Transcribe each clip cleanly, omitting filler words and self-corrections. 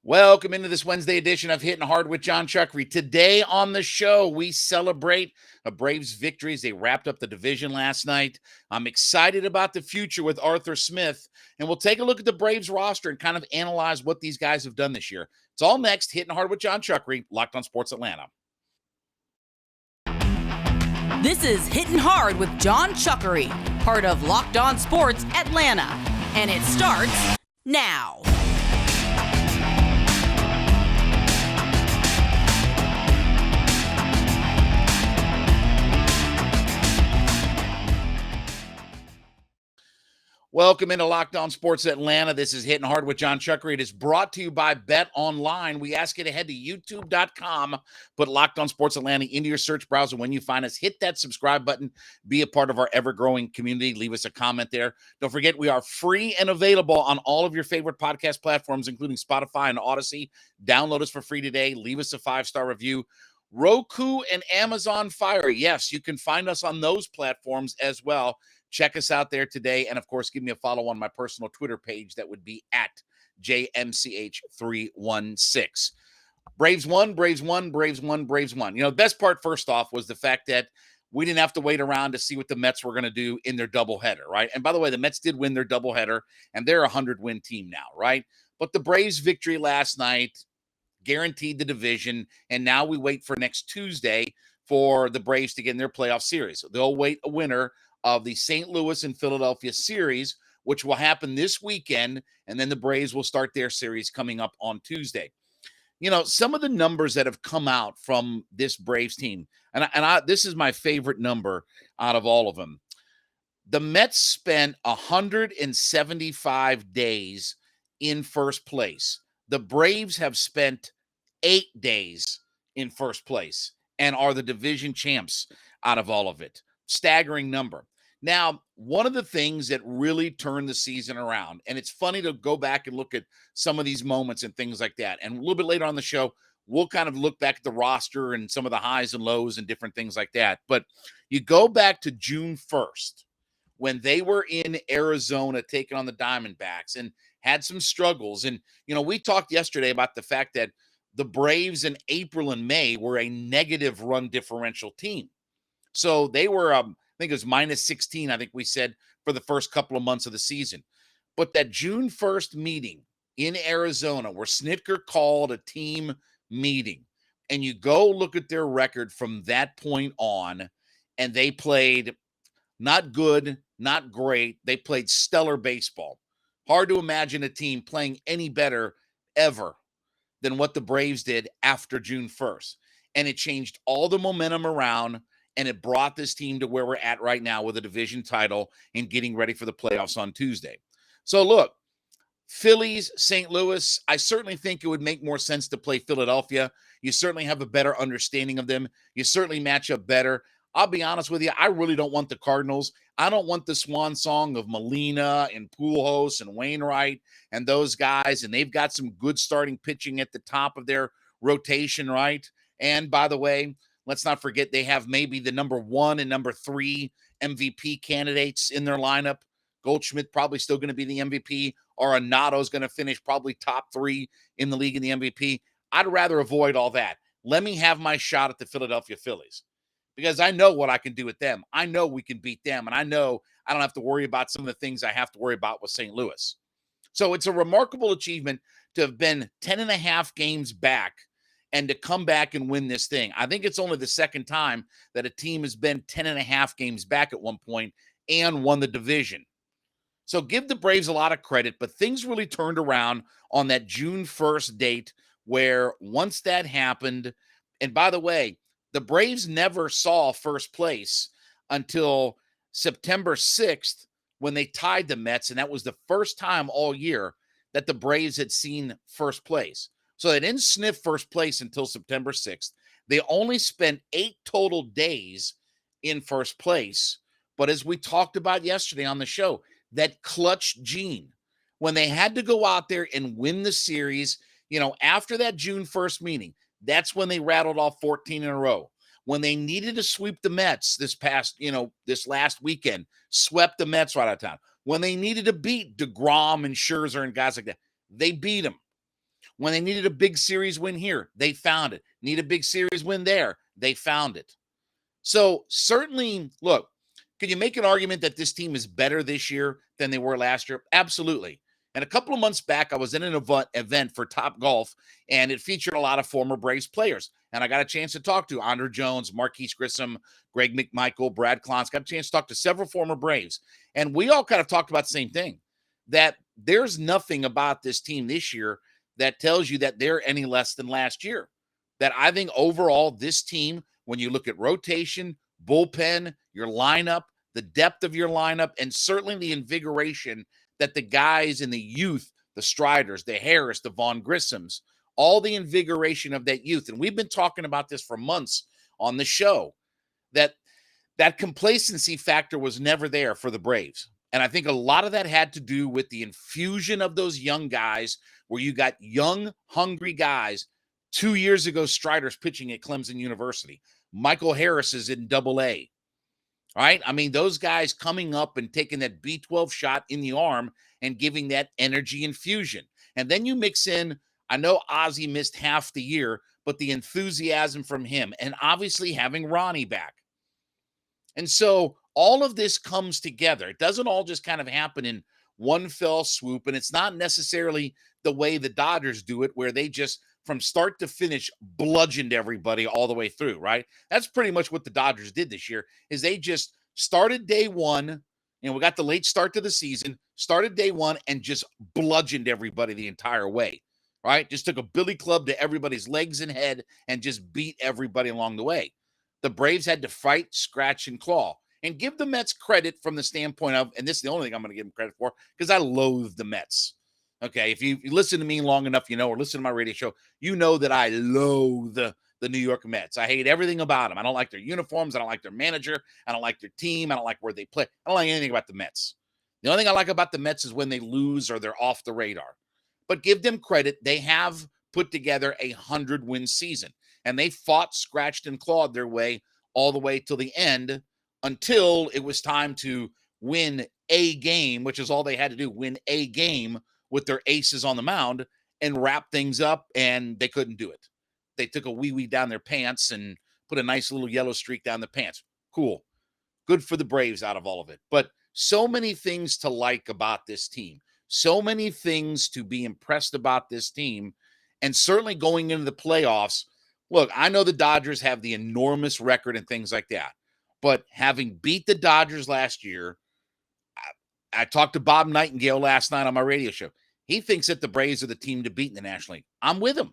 Welcome into this Wednesday edition of Hittin' Hard with Jon Chuckery. Today on the show, we celebrate a Braves victory as they wrapped up the division last night. I'm excited about the future with Arthur Smith, and we'll take a look at the Braves roster and kind of analyze what these guys have done this year. It's all next. Hittin' Hard with Jon Chuckery, Locked on Sports Atlanta. This is Hittin' Hard with Jon Chuckery, part of Locked on Sports Atlanta, and it starts now. Welcome into Locked on Sports Atlanta. This is Hittin' Hard with Jon Chuckery. It is brought to you by BetOnline. We ask you to head to youtube.com, put Locked on Sports Atlanta into your search browser. When you find us, hit that subscribe button, be a part of our ever-growing community. Leave us a comment there. Don't forget, we are free and available on all of your favorite podcast platforms, including Spotify and Odyssey. Download us for free today. Leave us a 5-star review. Roku and Amazon Fire. Yes, you can find us on those platforms as well. Check us out there today. And, of course, give me a follow on my personal Twitter page. That would be at JMCH316. Braves won, Braves won, Braves won, Braves won. You know, the best part, first off, was the fact that we didn't have to wait around to see what the Mets were going to do in their doubleheader, right? And, by the way, the Mets did win their doubleheader, and they're a 100-win team now, right? But the Braves' victory last night guaranteed the division, and now we wait for next Tuesday for the Braves to get in their playoff series. They'll wait a winner of the St. Louis and Philadelphia series, which will happen this weekend, and then the Braves will start their series coming up on Tuesday. You know, some of the numbers that have come out from this Braves team, and this is my favorite number out of all of them. The Mets spent 175 days in first place. The Braves have spent 8 days in first place and are the division champs out of all of it. Staggering number. Now, one of the things that really turned the season around, and it's funny to go back and look at some of these moments and things like that. And a little bit later on the show, we'll kind of look back at the roster and some of the highs and lows and different things like that. But you go back to June 1st when they were in Arizona taking on the Diamondbacks and had some struggles. And, you know, we talked yesterday about the fact that the Braves in April and May were a negative run differential team. So they were, I think it was minus 16, I think we said, for the first couple of months of the season. But that June 1st meeting in Arizona where Snitker called a team meeting, and you go look at their record from that point on, and they played not good, not great. They played stellar baseball. Hard to imagine a team playing any better ever than what the Braves did after June 1st. And it changed all the momentum around, and it brought this team to where we're at right now with a division title and getting ready for the playoffs on Tuesday. So look, Phillies, St. Louis, I certainly think it would make more sense to play Philadelphia. You certainly have a better understanding of them. You certainly match up better. I'll be honest with you, I really don't want the Cardinals. I don't want the swan song of Molina and Pujols and Wainwright and those guys, and they've got some good starting pitching at the top of their rotation, right? And by the way, let's not forget they have maybe the number 1 and number 3 MVP candidates in their lineup. Goldschmidt probably still going to be the MVP. Arenado's going to finish probably top 3 in the league in the MVP. I'd rather avoid all that. Let me have my shot at the Philadelphia Phillies because I know what I can do with them. I know we can beat them, and I know I don't have to worry about some of the things I have to worry about with St. Louis. So it's a remarkable achievement to have been 10 and a half games back and to come back and win this thing. I think it's only the second time that a team has been 10 and a half games back at one point and won the division. So give the Braves a lot of credit, but things really turned around on that June 1st date where once that happened, and by the way, the Braves never saw first place until September 6th when they tied the Mets, and that was the first time all year that the Braves had seen first place. So they didn't sniff first place until September 6th. They only spent 8 total days in first place. But as we talked about yesterday on the show, that clutch gene, when they had to go out there and win the series, you know, after that June 1st meeting, that's when they rattled off 14 in a row. When they needed to sweep the Mets this last weekend, swept the Mets right out of town. When they needed to beat DeGrom and Scherzer and guys like that, they beat them. When they needed a big series win here, they found it. Need a big series win there, they found it. So certainly, look, can you make an argument that this team is better this year than they were last year? Absolutely. And a couple of months back, I was in an event for Top Golf, and it featured a lot of former Braves players. And I got a chance to talk to Andre Jones, Marquise Grissom, Greg McMichael, Brad Clance. Got a chance to talk to several former Braves. And we all kind of talked about the same thing, that there's nothing about this team this year that tells you that they're any less than last year. That I think overall, this team, when you look at rotation, bullpen, your lineup, the depth of your lineup, and certainly the invigoration that the guys in the youth, the Striders, the Harris, the Vaughn Grissoms, all the invigoration of that youth. And we've been talking about this for months on the show, that that complacency factor was never there for the Braves. And I think a lot of that had to do with the infusion of those young guys, where you got young, hungry guys. 2 years ago, Strider's pitching at Clemson University. Michael Harris is in Double-A. Right? I mean, those guys coming up and taking that B12 shot in the arm and giving that energy infusion. And then you mix in, I know Ozzie missed half the year, but the enthusiasm from him, and obviously having Ronnie back. And so all of this comes together. It doesn't all just kind of happen in one fell swoop. And it's not necessarily the way the Dodgers do it, where they just from start to finish bludgeoned everybody all the way through, right? That's pretty much what the Dodgers did this year, is they just started day one. We got the late start to the season, started day one and just bludgeoned everybody the entire way, right? Just took a billy club to everybody's legs and head and just beat everybody along the way. The Braves had to fight, scratch, and claw. And give the Mets credit from the standpoint of, and this is the only thing I'm going to give them credit for, because I loathe the Mets. Okay, if you listen to me long enough, or listen to my radio show, you know that I loathe the New York Mets. I hate everything about them. I don't like their uniforms. I don't like their manager. I don't like their team. I don't like where they play. I don't like anything about the Mets. The only thing I like about the Mets is when they lose or they're off the radar. But give them credit. They have put together a 100-win season. And they fought, scratched, and clawed their way all the way till the end, until it was time to win a game, which is all they had to do, win a game with their aces on the mound and wrap things up, and they couldn't do it. They took a wee-wee down their pants and put a nice little yellow streak down the pants. Cool. Good for the Braves out of all of it. But so many things to like about this team. So many things to be impressed about this team. And certainly going into the playoffs, look, I know the Dodgers have the enormous record and things like that. But having beat the Dodgers last year, I talked to Bob Nightingale last night on my radio show. He thinks that the Braves are the team to beat in the National League. I'm with him.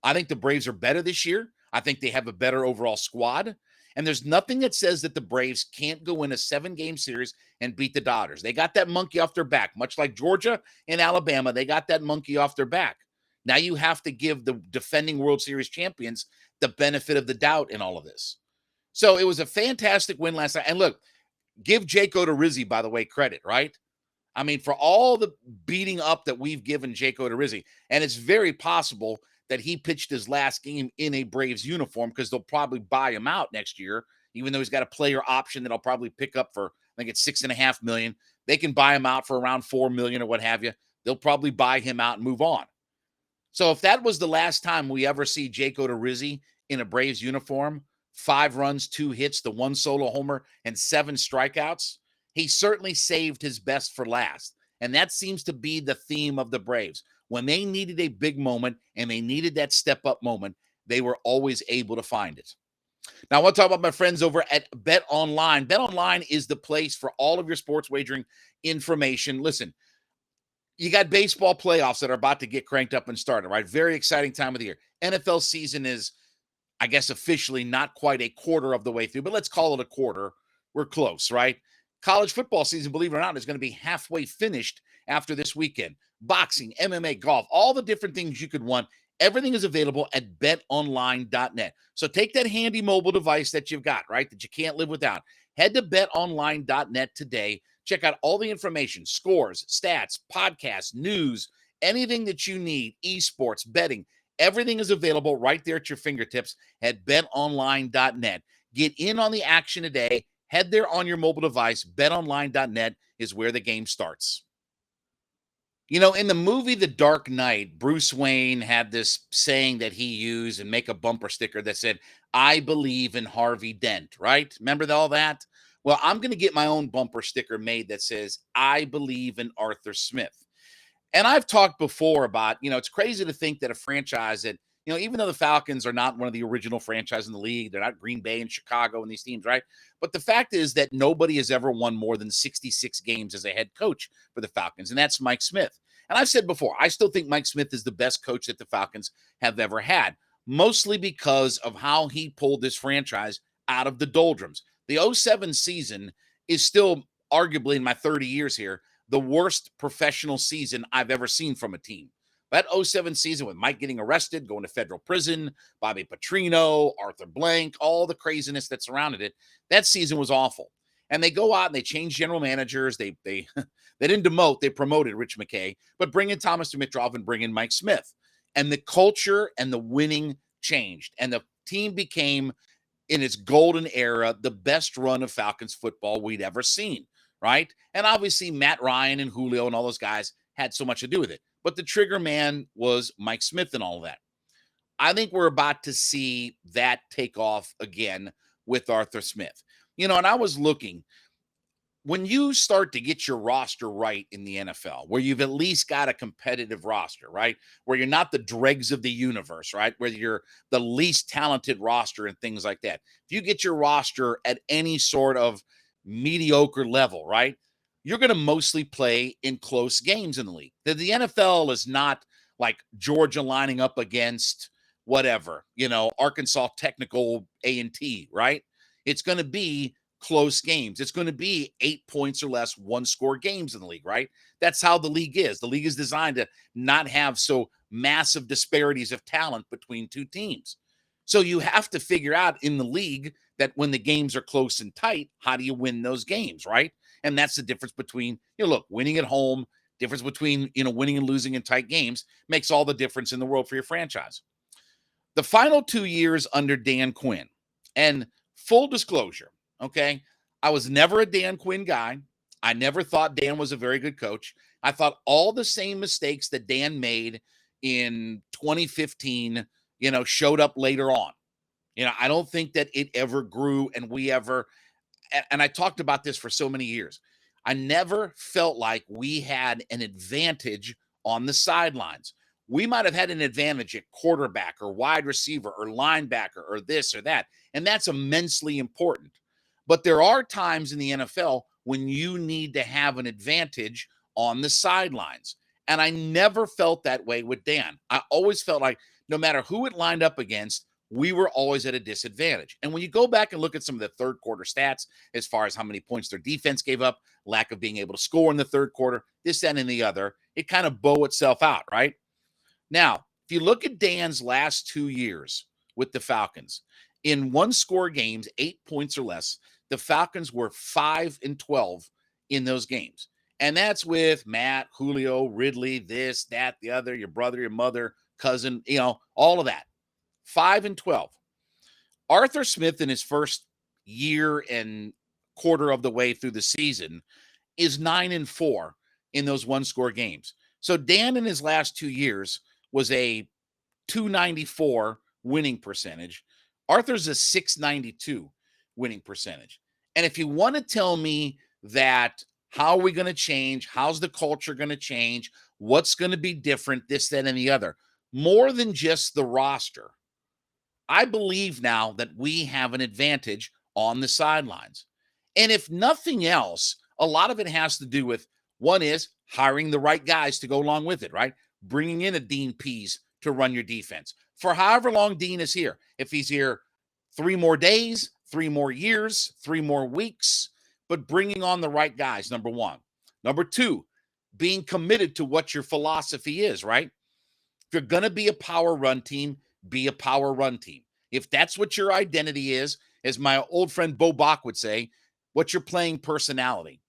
I think the Braves are better this year. I think they have a better overall squad. And there's nothing that says that the Braves can't go in a 7-game series and beat the Dodgers. They got that monkey off their back, much like Georgia and Alabama. They got that monkey off their back. Now you have to give the defending World Series champions the benefit of the doubt in all of this. So it was a fantastic win last night. And look, give Jake Odorizzi, by the way, credit, right? I mean, for all the beating up that we've given Jake Odorizzi, and it's very possible that he pitched his last game in a Braves uniform, because they'll probably buy him out next year, even though he's got a player option that I'll probably pick up for, I think it's $6.5 million. They can buy him out for around $4 million or what have you. They'll probably buy him out and move on. So if that was the last time we ever see Jake Odorizzi in a Braves uniform, 5 runs, 2 hits, the 1 solo homer, and 7 strikeouts, he certainly saved his best for last. And that seems to be the theme of the Braves. When they needed a big moment and they needed that step-up moment, they were always able to find it. Now, I want to talk about my friends over at BetOnline. BetOnline is the place for all of your sports wagering information. Listen, you got baseball playoffs that are about to get cranked up and started, right? Very exciting time of the year. NFL season is, I guess, officially not quite a quarter of the way through, but let's call it a quarter. We're close, right? College football season, believe it or not, is going to be halfway finished after this weekend. Boxing, MMA, golf, all the different things you could want. Everything is available at betonline.net. So take that handy mobile device that you've got, right, that you can't live without. Head to betonline.net today. Check out all the information, scores, stats, podcasts, news, anything that you need, esports, betting. Everything is available right there at your fingertips at betonline.net. Get in on the action today. Head there on your mobile device. BetOnline.net is where the game starts. In the movie The Dark Knight, Bruce Wayne had this saying that he used and make a bumper sticker that said, "I believe in Harvey Dent," right? Remember all that? Well, I'm going to get my own bumper sticker made that says, "I believe in Arthur Smith." And I've talked before about, it's crazy to think that a franchise that, even though the Falcons are not one of the original franchises in the league, they're not Green Bay and Chicago and these teams, right? But the fact is that nobody has ever won more than 66 games as a head coach for the Falcons, and that's Mike Smith. And I've said before, I still think Mike Smith is the best coach that the Falcons have ever had, mostly because of how he pulled this franchise out of the doldrums. The '07 season is still arguably, in my 30 years here, the worst professional season I've ever seen from a team. That '07 season with Mike getting arrested, going to federal prison, Bobby Petrino, Arthur Blank, all the craziness that surrounded it, that season was awful. And they go out and they change general managers. They they didn't demote, they promoted Rich McKay, but bring in Thomas Dimitrov and bring in Mike Smith. And the culture and the winning changed. And the team became, in its golden era, the best run of Falcons football we'd ever seen, right? And obviously, Matt Ryan and Julio and all those guys had so much to do with it. But the trigger man was Mike Smith and all of that. I think we're about to see that take off again with Arthur Smith. And I was looking, when you start to get your roster right in the NFL, where you've at least got a competitive roster, right? Where you're not the dregs of the universe, right? Where you're the least talented roster and things like that. If you get your roster at any sort of mediocre level, right? You're going to mostly play in close games in the league. The NFL is not like Georgia lining up against whatever, Arkansas Technical A&T, right? It's going to be close games. It's going to be 8 points or less, one score games in the league, right? That's how the league is. The league is designed to not have so massive disparities of talent between two teams. So you have to figure out in the league that when the games are close and tight, how do you win those games, right? And that's the difference between, look, winning at home, difference between, winning and losing in tight games makes all the difference in the world for your franchise. The final 2 years under Dan Quinn, and full disclosure, okay, I was never a Dan Quinn guy. I never thought Dan was a very good coach. I thought all the same mistakes that Dan made in 2015, showed up later on. I don't think that it ever grew and we ever, and I talked about this for so many years. I never felt like we had an advantage on the sidelines. We might have had an advantage at quarterback or wide receiver or linebacker or this or that. And that's immensely important. But there are times in the NFL when you need to have an advantage on the sidelines. And I never felt that way with Dan. I always felt like no matter who it lined up against, we were always at a disadvantage. And when you go back and look at some of the third quarter stats, as far as how many points their defense gave up, lack of being able to score in the third quarter, this, that, and the other, it kind of bow itself out, right? Now, if you look at Dan's last 2 years with the Falcons, in one score games, 8 points or less, the Falcons were 5-12 in those games. And that's with Matt, Julio, Ridley, this, that, the other, your brother, your mother, cousin, all of that. 5-12. Arthur Smith in his first year and quarter of the way through the season is 9-4 in those one-score games. So Dan in his last 2 years was a 294 winning percentage. Arthur's a 692 winning percentage. And if you want to tell me that how are we going to change? How's the culture going to change? What's going to be different? This, that, and the other. More than just the roster. I believe now that we have an advantage on the sidelines. And if nothing else, a lot of it has to do with, one is hiring the right guys to go along with it, right? Bringing in a Dean Pease to run your defense for however long Dean is here. If he's here 3 more days, 3 more years, 3 more weeks, but bringing on the right guys, number one. Number two, being committed to what your philosophy is, right? If you're going to be a power run team, be a power run team. If that's what your identity is, as my old friend Bo Bach would say, what's your playing personality?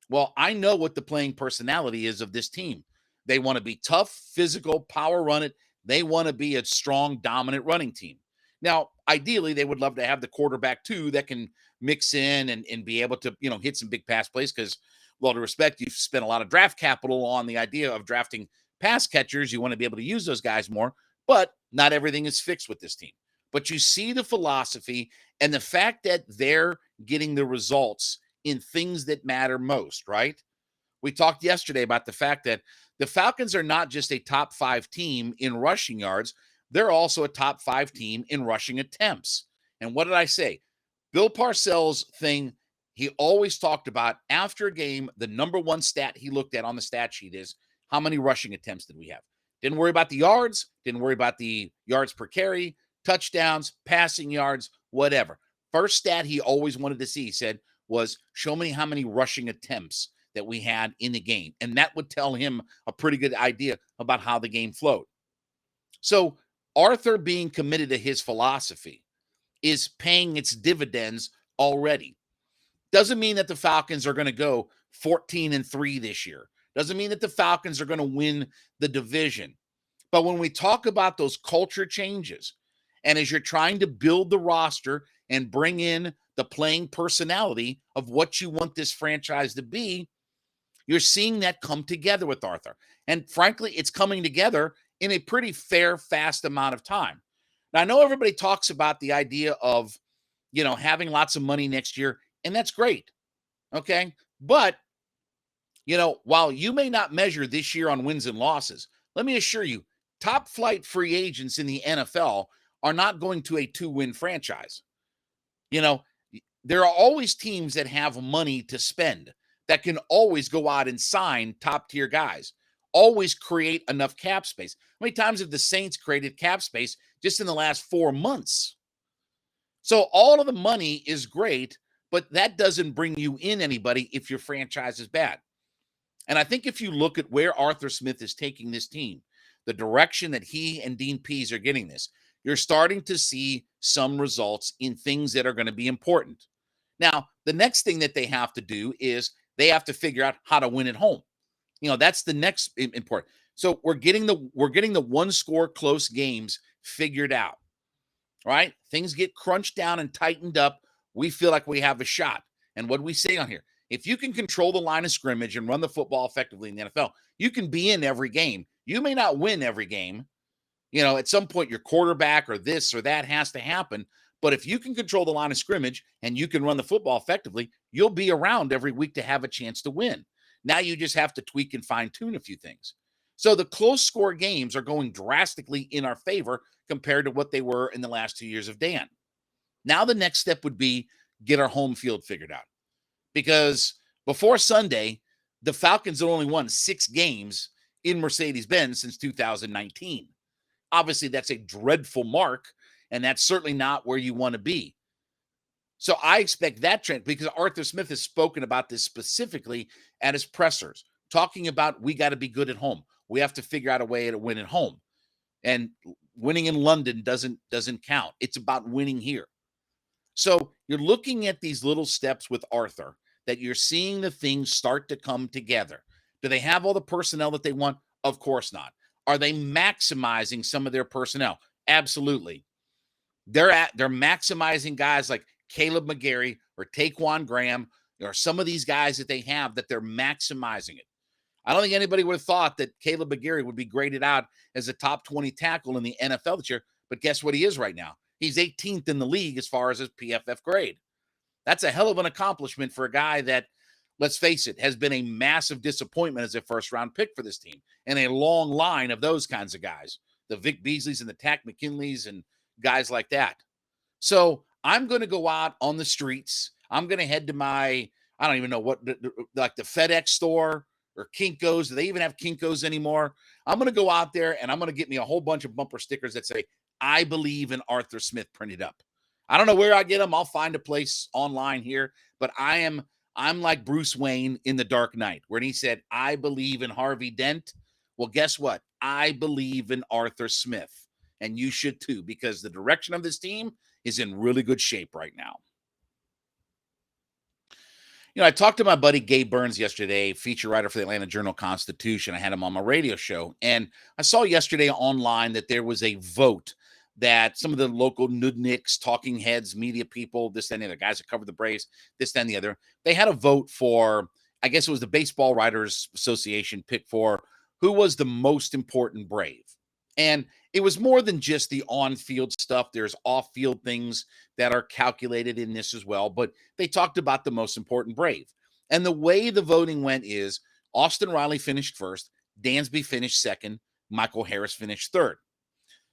Well, I know what the playing personality is of this team. They want to be tough, physical, power run it. They want to be a strong, dominant running team. Now, ideally, they would love to have the quarterback too that can mix in and be able to, hit some big pass plays because with all due respect, you've spent a lot of draft capital on the idea of drafting pass catchers. You want to be able to use those guys more, but not everything is fixed with this team. But you see the philosophy and the fact that they're getting the results in things that matter most, right? We talked yesterday about the fact that the Falcons are not just a top 5 team in rushing yards, they're also a top 5 team in rushing attempts. And what did I say? Bill Parcells' thing, he always talked about after a game, the number one stat he looked at on the stat sheet is how many rushing attempts did we have? Didn't worry about the yards, didn't worry about the yards per carry, touchdowns, passing yards, whatever. First stat he always wanted to see, he said, was show me how many rushing attempts that we had in the game. And that would tell him a pretty good idea about how the game flowed. So Arthur being committed to his philosophy is paying its dividends already. Doesn't mean that the Falcons are going to go 14-3 this year. Doesn't mean that the Falcons are going to win the division. But when we talk about those culture changes, and as you're trying to build the roster and bring in the playing personality of what you want this franchise to be, you're seeing that come together with Arthur. And frankly, it's coming together in a pretty fair, fast amount of time. Now, I know everybody talks about the idea of, having lots of money next year, and that's great. Okay. But, while you may not measure this year on wins and losses, let me assure you, top flight free agents in the NFL are not going to a 2-win franchise. There are always teams that have money to spend that can always go out and sign top tier guys, always create enough cap space. How many times have the Saints created cap space just in the last 4 months? So all of the money is great, but that doesn't bring you in anybody if your franchise is bad. And I think if you look at where Arthur Smith is taking this team, the direction that he and Dean Pease are getting this, you're starting to see some results in things that are going to be important. Now, the next thing that they have to do is they have to figure out how to win at home. That's the next important. So we're getting the one score close games figured out. Right? Things get crunched down and tightened up. We feel like we have a shot. And what do we say on here? If you can control the line of scrimmage and run the football effectively in the NFL, you can be in every game. You may not win every game. At some point, your quarterback or this or that has to happen. But if you can control the line of scrimmage and you can run the football effectively, you'll be around every week to have a chance to win. Now you just have to tweak and fine tune a few things. So the close score games are going drastically in our favor compared to what they were in the last 2 years of Dan. Now the next step would be get our home field figured out. Because before Sunday, the Falcons had only won 6 games in Mercedes-Benz since 2019. Obviously, that's a dreadful mark, and that's certainly not where you want to be. So I expect that trend, because Arthur Smith has spoken about this specifically at his pressers, talking about we got to be good at home. We have to figure out a way to win at home. And winning in London doesn't count. It's about winning here. So you're looking at these little steps with Arthur that you're seeing the things start to come together. Do they have all the personnel that they want? Of course not. Are they maximizing some of their personnel? Absolutely. They're maximizing guys like Caleb McGarry or Taquan Graham or some of these guys that they have that they're maximizing it. I don't think anybody would have thought that Caleb McGarry would be graded out as a top 20 tackle in the NFL this year, but guess what he is right now? He's 18th in the league as far as his PFF grade. That's a hell of an accomplishment for a guy that, let's face it, has been a massive disappointment as a first-round pick for this team, and a long line of those kinds of guys, the Vic Beasleys and the Tack McKinleys and guys like that. So I'm going to go out on the streets. I'm going to head to my, I don't even know what, like the FedEx store or Kinko's. Do they even have Kinko's anymore? I'm going to go out there and I'm going to get me a whole bunch of bumper stickers that say, I believe in Arthur Smith printed up. I don't know where I get them. I'll find a place online here, but I'm like Bruce Wayne in The Dark Knight, where he said, I believe in Harvey Dent. Well, guess what? I believe in Arthur Smith, and you should too, because the direction of this team is in really good shape right now. I talked to my buddy Gabe Burns yesterday, feature writer for the Atlanta Journal-Constitution. I had him on my radio show, and I saw yesterday online that there was a vote that some of the local nudniks, talking heads, media people, this and the other, guys that cover the Braves, this and the other, they had a vote for I guess it was the Baseball Writers Association pick for who was the most important Brave. And it was more than just the on-field stuff. There's off-field things that are calculated in this as well, but they talked about the most important Brave. And the way the voting went is Austin Riley finished first, Dansby finished second, Michael Harris finished third.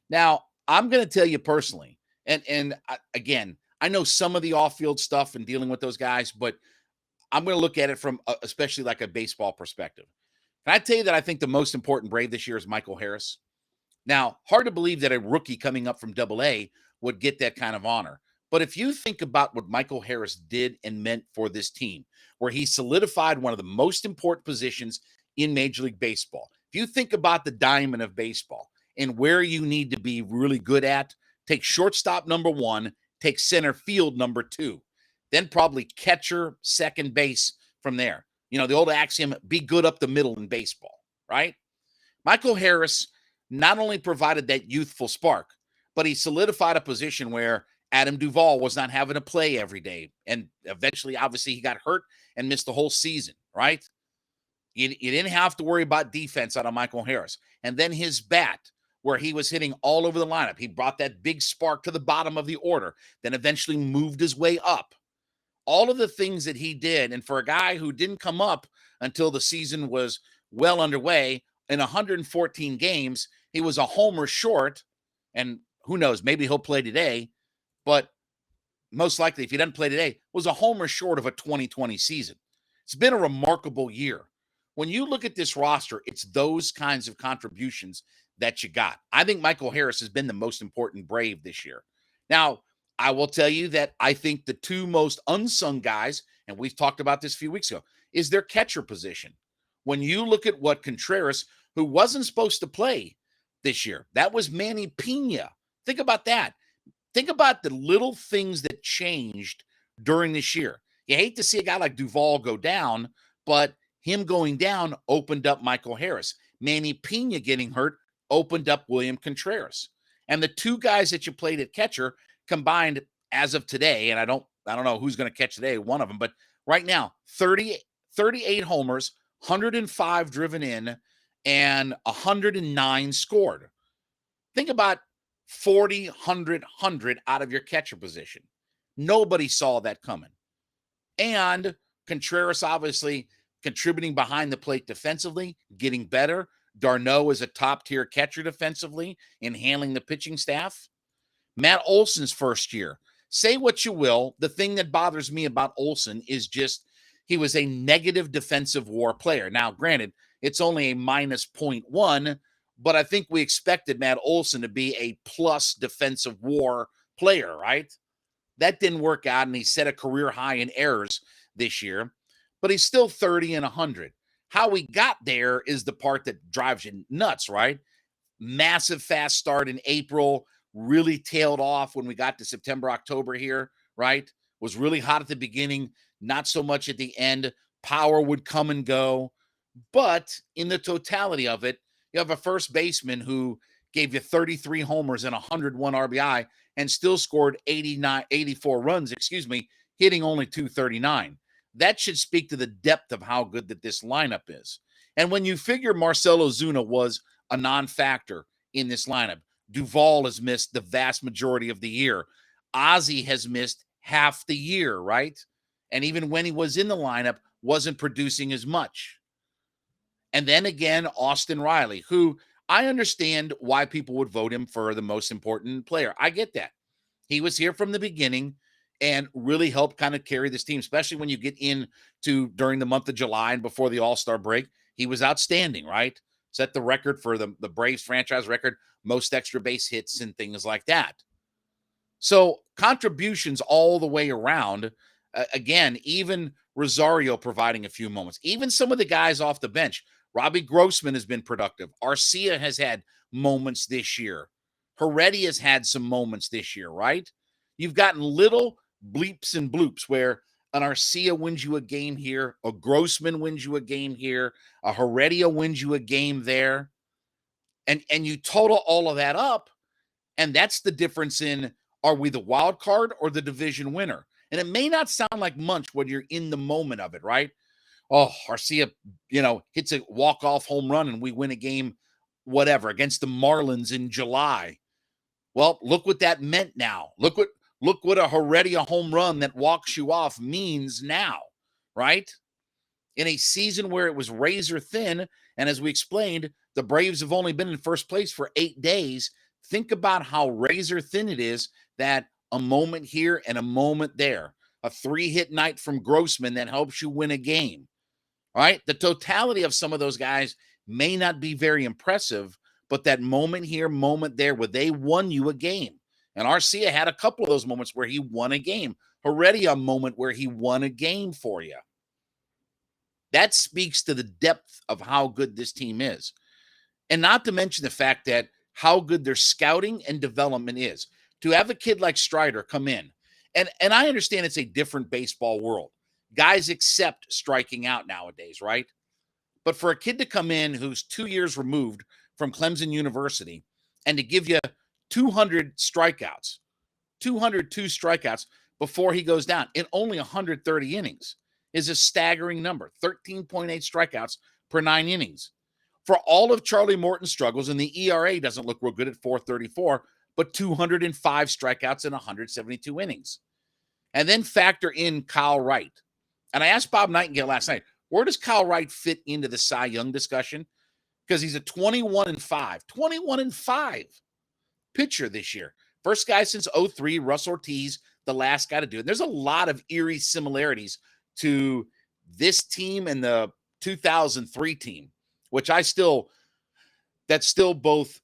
Now, I'm going to tell you personally, again, I know some of the off-field stuff and dealing with those guys, but I'm going to look at it from especially like a baseball perspective. Can I tell you that I think the most important Brave this year is Michael Harris? Now, hard to believe that a rookie coming up from Double-A would get that kind of honor. But if you think about what Michael Harris did and meant for this team, where he solidified one of the most important positions in Major League Baseball, if you think about the diamond of baseball and where you need to be really good at, take shortstop number one, take center field number two, then probably catcher, second base from there. You know, the old axiom, be good up the middle in baseball, right? Michael Harris not only provided that youthful spark, but he solidified a position where Adam Duvall was not having to play every day. And eventually, obviously, he got hurt and missed the whole season, right? You didn't have to worry about defense out of Michael Harris. And then his bat, where he was hitting all over the lineup, he brought that big spark to the bottom of the order, then eventually moved his way up. All of the things that he did, and for a guy who didn't come up until the season was well underway, in 114 games, he was a homer short, and who knows, maybe he'll play today, but most likely, if he doesn't play today, was a homer short of a 2020 season. It's been a remarkable year. When you look at this roster, it's those kinds of contributions that you got. I think Michael Harris has been the most important Brave this year. Now, I will tell you that I think the two most unsung guys, and we've talked about this a few weeks ago, is their catcher position. When you look at what Contreras, who wasn't supposed to play this year, that was Manny Pena. Think about that. Think about the little things that changed during this year. You hate to see a guy like Duvall go down, but him going down opened up Michael Harris. Manny Pena getting hurt opened up William Contreras. And the two guys that you played at catcher combined as of today, and I don't know who's going to catch today, one of them, but right now, 38 homers, 105 driven in, and 109 scored. Think about 40, 100 out of your catcher position. Nobody saw that coming. And Contreras obviously contributing behind the plate defensively, getting better. Darno is a top-tier catcher defensively in handling the pitching staff. Matt Olson's first year. Say what you will, the thing that bothers me about Olson is just he was a negative defensive WAR player. Now, granted, it's only a minus 0.1, but I think we expected Matt Olson to be a plus defensive WAR player, right? That didn't work out, and he set a career high in errors this year, but he's still 30 and 100. How we got there is the part that drives you nuts, right? Massive fast start in April, really tailed off when we got to September, October here, right? Was really hot at the beginning, not so much at the end. Power would come and go. But in the totality of it, you have a first baseman who gave you 33 homers and 101 RBI and still scored 84 runs, hitting only 239. That should speak to the depth of how good that this lineup is. And when you figure Marcell Ozuna was a non-factor in this lineup, Duvall has missed the vast majority of the year. Ozzie has missed half the year, right? And even when he was in the lineup, wasn't producing as much. And then again, Austin Riley, who I understand why people would vote him for the most important player. I get that. He was here from the beginning and really helped kind of carry this team, especially when you get into during the month of July and before the All-Star break. He was outstanding, right? Set the record for the Braves franchise record, most extra base hits and things like that. So contributions all the way around. Again, even Rosario providing a few moments. Even some of the guys off the bench. Robbie Grossman has been productive. Arcia has had moments this year. Heredia has had some moments this year, right? You've gotten little bleeps and bloops where an Arcia wins you a game here, a Grossman wins you a game here, a Heredia wins you a game there. And you total all of that up, and that's the difference in are we the wild card or the division winner? And it may not sound like much when you're in the moment of it, right? Oh, Arcia, hits a walk-off home run and we win a game, whatever, against the Marlins in July. Well, look what that meant now. Look what a Heredia home run that walks you off means now, right? In a season where it was razor thin, and as we explained, the Braves have only been in first place for 8 days. Think about how razor thin it is that a moment here and a moment there, a 3-hit night from Grossman that helps you win a game, right? The totality of some of those guys may not be very impressive, but that moment here, moment there, where they won you a game. And Arcia had a couple of those moments where he won a game. Heredia, a moment where he won a game for you. That speaks to the depth of how good this team is. And not to mention the fact that how good their scouting and development is. To have a kid like Strider come in, and I understand it's a different baseball world. Guys accept striking out nowadays, right? But for a kid to come in who's 2 years removed from Clemson University and to give you 200 strikeouts, 202 strikeouts before he goes down in only 130 innings is a staggering number. 13.8 strikeouts per 9 innings. For all of Charlie Morton's struggles, and the ERA doesn't look real good at 4.34, but 205 strikeouts in 172 innings. And then factor in Kyle Wright. And I asked Bob Nightingale last night, where does Kyle Wright fit into the Cy Young discussion? Because he's a 21-5 pitcher this year. First guy since 03, Russ Ortiz, the last guy to do it. There's a lot of eerie similarities to this team and the 2003 team, which that's still both,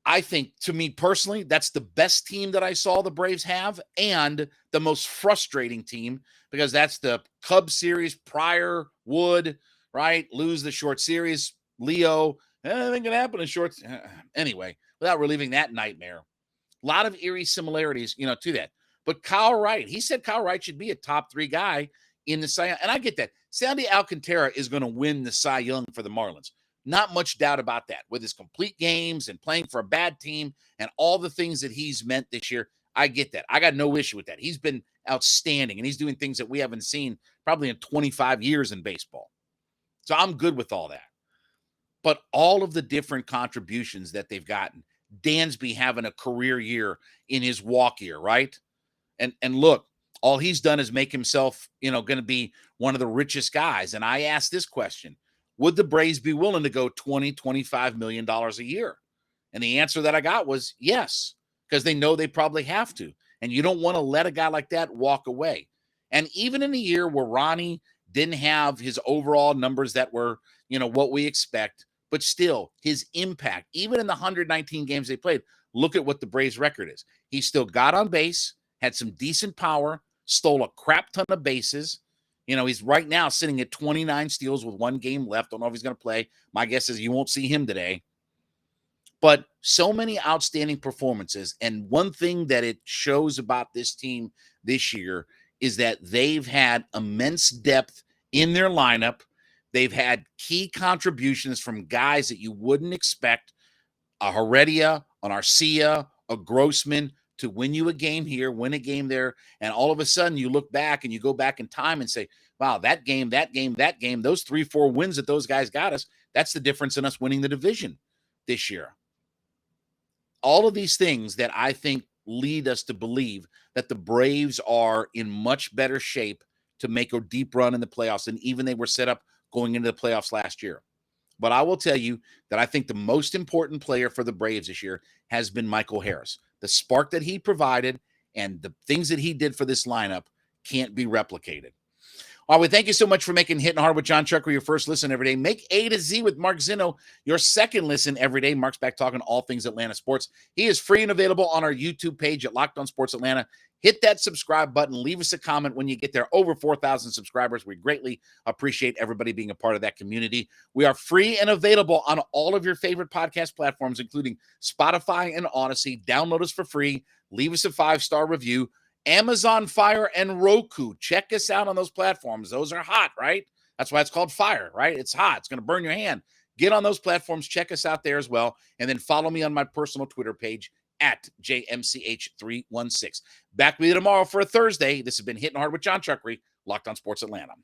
I think, to me personally, that's the best team that I saw the Braves have and the most frustrating team because that's the Cubs series, Pryor, Wood, right? Lose the short series, Leo, anything can happen in shorts. Anyway, without relieving that nightmare, a lot of eerie similarities, to that. But Kyle Wright, he said Kyle Wright should be a top 3 guy in the Cy Young. And I get that. Sandy Alcantara is going to win the Cy Young for the Marlins. Not much doubt about that. With his complete games and playing for a bad team and all the things that he's meant this year, I get that. I got no issue with that. He's been outstanding, and he's doing things that we haven't seen probably in 25 years in baseball. So I'm good with all that. But all of the different contributions that they've gotten, Dansby having a career year in his walk year, right? And look, all he's done is make himself, going to be one of the richest guys. And I asked this question, would the Braves be willing to go $20, $25 million a year? And the answer that I got was yes, because they know they probably have to. And you don't want to let a guy like that walk away. And even in a year where Ronnie didn't have his overall numbers that were, what we expect, but still his impact, even in the 119 games they played, look at what the Braves record is. He still got on base, had some decent power, stole a crap ton of bases. He's right now sitting at 29 steals with 1 game left. Don't know if he's going to play. My guess is you won't see him today. But so many outstanding performances. And one thing that it shows about this team this year is that they've had immense depth in their lineup. They've had key contributions from guys that you wouldn't expect. A Heredia, an Arcia, a Grossman, to win you a game here, win a game there, and all of a sudden you look back and you go back in time and say, wow, that game, those 3-4 wins that those guys got us, that's the difference in us winning the division this year. All of these things that I think lead us to believe that the Braves are in much better shape to make a deep run in the playoffs than even they were set up going into the playoffs last year. But I will tell you that I think the most important player for the Braves this year has been Michael Harris. The spark that he provided and the things that he did for this lineup can't be replicated. All right, we thank you so much for making Hittin' Hard with Jon Chuckery your first listen every day. Make A to Z with Mark Zinno your second listen every day. Mark's back talking all things Atlanta sports. He is free and available on our YouTube page at Locked On Sports Atlanta. Hit that subscribe button. Leave us a comment when you get there. Over 4,000 subscribers. We greatly appreciate everybody being a part of that community. We are free and available on all of your favorite podcast platforms, including Spotify and Odyssey. Download us for free. Leave us a 5-star review. Amazon Fire and Roku. Check us out on those platforms. Those are hot, right? That's why it's called Fire, right? It's hot. It's going to burn your hand. Get on those platforms. Check us out there as well. And then follow me on my personal Twitter page at JMCH316. Back with you tomorrow for a Thursday. This has been Hittin' Hard with Jon Chuckery, Locked On Sports Atlanta.